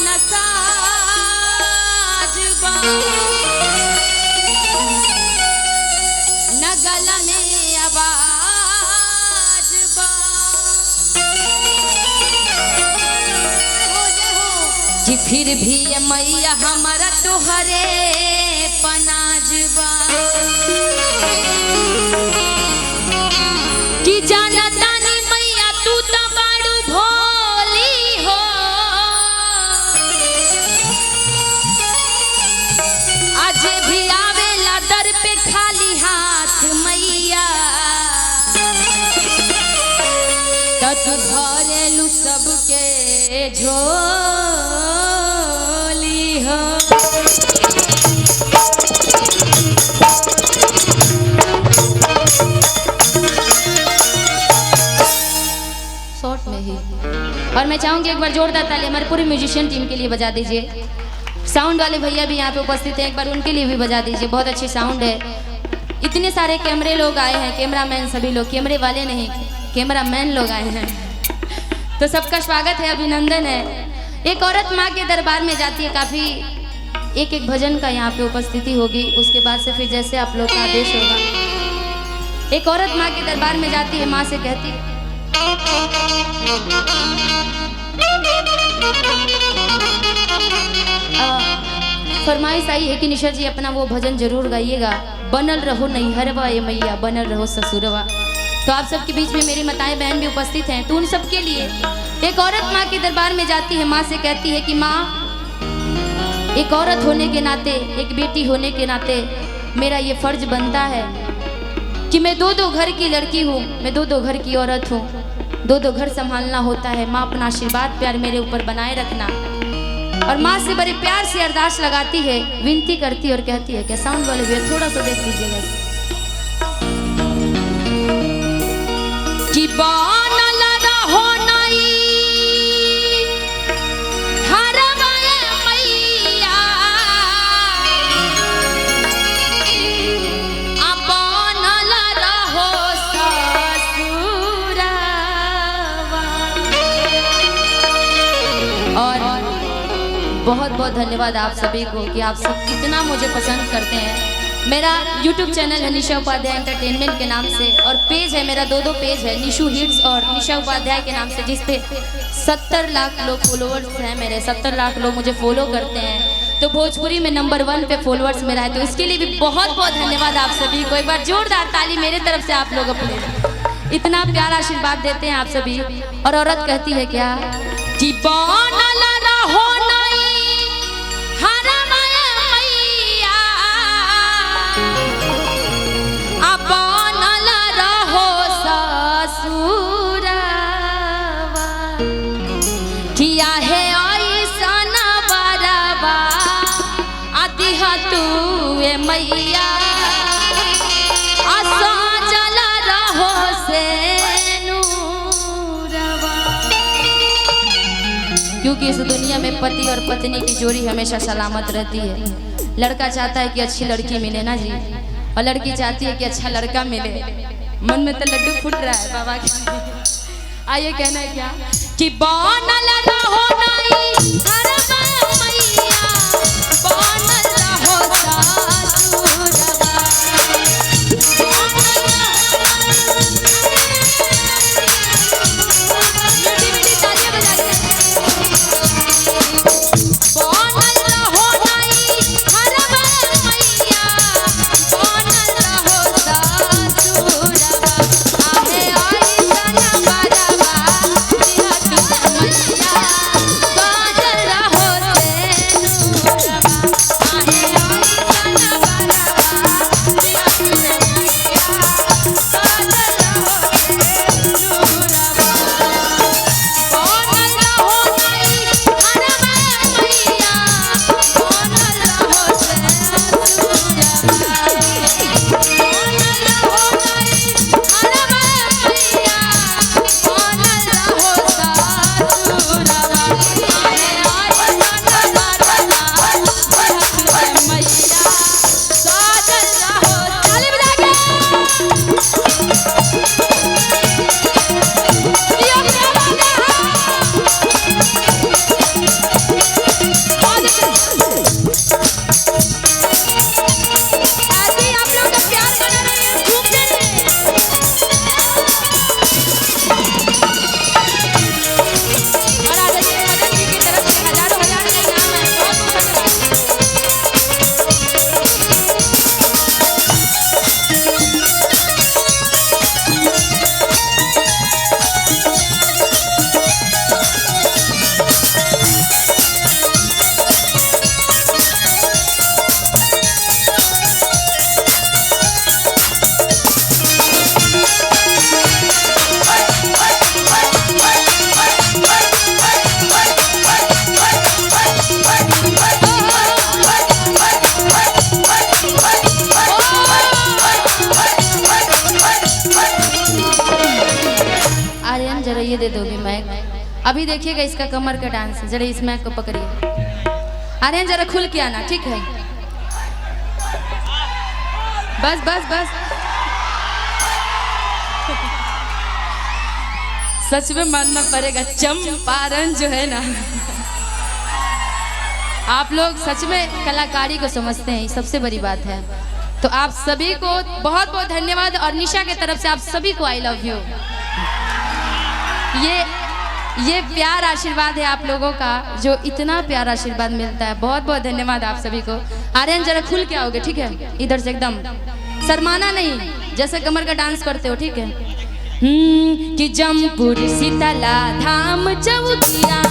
नसाजबा न गला में आवाजबा जी फिर भी मैया हमारा तोहरे पनाजबा कि जाना तानी मैया तू तो बाड़ू भोली हो आज भी आवेला दर पे खाली हाथ मैया तू भरेलू सबके झोली हो। शॉर्ट में ही और मैं चाहूंगी एक बार जोरदार ताली हमारे पूरे म्यूजिशियन टीम के लिए बजा दीजिए। साउंड वाले भैया भी यहाँ पे उपस्थित हैं, एक बार उनके लिए भी बजा दीजिए। बहुत अच्छी साउंड है। इतने सारे कैमरे लोग आए हैं, कैमरामैन सभी लोग, कैमरे वाले नहीं कैमरामैन लोग आए हैं तो सबका स्वागत है, अभिनंदन है। एक औरत माँ के दरबार में जाती है, काफ़ी एक एक भजन का यहाँ पे उपस्थिति होगी, उसके बाद से फिर जैसे आप लोग का आदेश होगा। एक औरत माँ के दरबार में जाती है, माँ से कहती है फरमाइश आई है कि निशा जी अपना वो भजन जरूर गाइएगा, बनल रहो नैहरवा ये मैया बनल रहो ससुरवा। तो आप सबके बीच में मेरी माताएं बहन भी उपस्थित हैं, तो उन सबके लिए एक औरत माँ के दरबार में जाती है, माँ से कहती है कि माँ एक औरत होने के नाते, एक बेटी होने के नाते मेरा ये फर्ज बनता है कि मैं दो दो घर की लड़की हूँ, मैं दो दो घर की औरत हूँ, दो दो घर संभालना होता है। माँ अपना आशीर्वाद प्यार मेरे ऊपर बनाए रखना। और माँ से बड़े प्यार से अरदास लगाती है, विनती करती है और कहती है, क्या साउंड वाले भैया थोड़ा सा देख लीजिएगा कि बनल रहो नई हरवा मैया आ बनल रहो ससुरवा। और बहुत बहुत धन्यवाद आप सभी को कि आप सब इतना मुझे पसंद करते हैं। मेरा YouTube चैनल है निशा उपाध्याय एंटरटेनमेंट के नाम से, और पेज है मेरा, दो पेज है, निशु हिट्स और निशा उपाध्याय के नाम से, जिस पे 70 लाख लोग फॉलोअर्स हैं मेरे, 70 लाख लोग मुझे फॉलो करते हैं। तो भोजपुरी में नंबर 1 पे फॉलोअर्स मेरा है, तो इसके लिए भी बहुत बहुत धन्यवाद आप सभी को। एक बार जोरदार ताली मेरे तरफ से आप लोग अपने, इतना प्यार आशीर्वाद देते हैं आप सभी। और औरत कहती है क्या कि बनल रहो मैया आसा जला रहो से नूरवा। क्योंकि इस दुनिया में पति और पत्नी की जोड़ी हमेशा सलामत रहती है। लड़का चाहता है कि अच्छी लड़की मिले ना जी, और लड़की चाहती है कि अच्छा लड़का मिले। मन में तो लड्डू फूट रहा है बाबा के। आइए कहना है क्या कि बनल रहो नहीं हरवा मैया बनल रहो रहो अभी देखिएगा इसका कमर का डांस, जरा इस मैक को पकड़िए। अरे जरा खुल के आना, ठीक है? बस बस बस। सच में मानना पड़ेगा, चंपारण जो है ना, आप लोग सच में कलाकारी को समझते हैं, सबसे बड़ी बात है। तो आप सभी को बहुत बहुत धन्यवाद, और निशा के तरफ से आप सभी को आई लव यू। ये प्यार आशीर्वाद है आप लोगों का, जो इतना प्यार आशीर्वाद मिलता है। बहुत बहुत धन्यवाद आप सभी को। आर्यन जरा खुल के आओगे, ठीक है? इधर से एकदम शर्माना नहीं, जैसे कमर का डांस करते हो, ठीक है? कि जमपुर शीतला धाम चौकिया,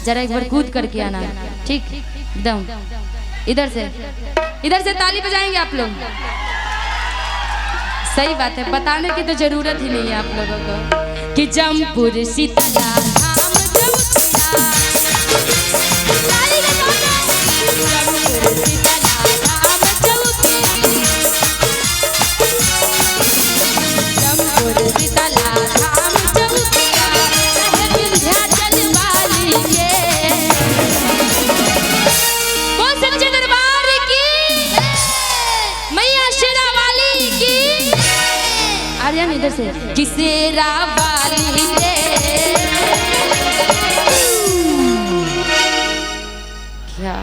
जरा एक बार कूद करके आना, ठीक? एकदम इधर से ताली बजाएंगे आप लोग। सही बात है, बताने की तो जरूरत ही नहीं है आप लोगों को कि जमपुर शीतला धाम चौकिया, जमपुर शीतला धाम चौकिया, जमपुर शीतला धाम चौकिया, विंध्याचल वाली के इधर से किसेरा वाली के। क्या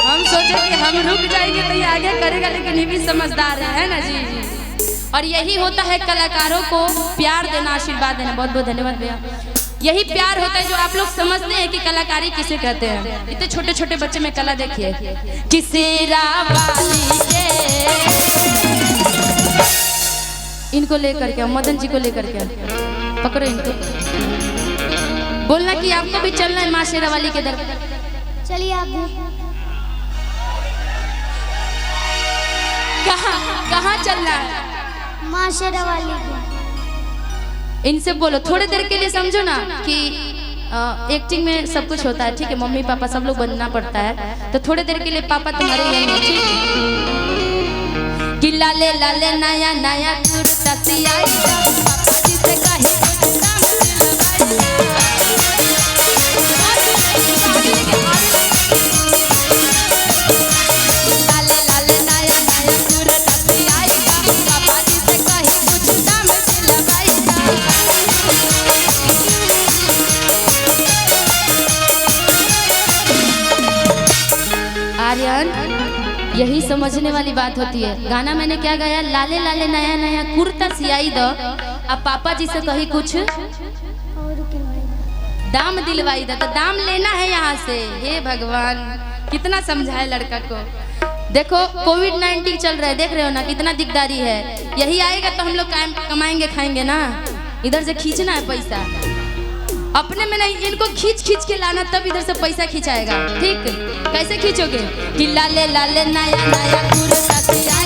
हम सोचे कि हम रुक जाएंगे तो ये आगे करेगा, लेकिन ये भी समझदार है ना जी। और यही होता है कलाकारों को प्यार देना, आशीर्वाद देना। बहुत बहुत धन्यवाद भैया। यही प्यार होता है जो आप लोग समझते हैं कि कलाकारी किसे कहते हैं। इतने छोटे छोटे बच्चे में कला देखिए, किसेरा वाली के। इनको लेकर के, मदन जी को लेकर के पकड़ो इनको, बोलना कि आपको भी चलना है माँ शेरा वाली के दर। चलिए आप कहाँ चलना है? माँ शेरा वाली के। इनसे बोलो थोड़ी देर के लिए, समझो ना कि एक्टिंग में सब कुछ होता है, ठीक है? मम्मी पापा सब लोग बनना पड़ता है, तो थोड़ी देर के लिए पापा तुम्हारे यहीं हैं, ठीक है? कि लाले लाले नया नया कुर्ता सियाई, पापा जी से कहे कुछ दाम दिलवाई। लाले लाले नया नया कुर्ता सियाई, पापा जी से कहे कुछ दाम दिलवाई। आर्यन, यही समझने वाली बात होती है। गाना मैंने क्या गाया? लाले लाले नया नया कुर्ता सियाई दो, अब पापा जी से कही कुछ दाम दिलवाई दो। तो दाम लेना है यहाँ से। हे भगवान, कितना समझाए लड़का को। देखो कोविड-19 चल रहा है, देख रहे हो ना कितना दिकदारी है। यही आएगा तो हम लोग कमाएंगे खाएंगे ना। इधर से खींचना है पैसा, अपने में नहीं, इनको खींच खींच के लाना, तब इधर से पैसा खींचाएगा, ठीक? कैसे खींचोगे? कि लाले लाले नया नया कुर्ता सियाई,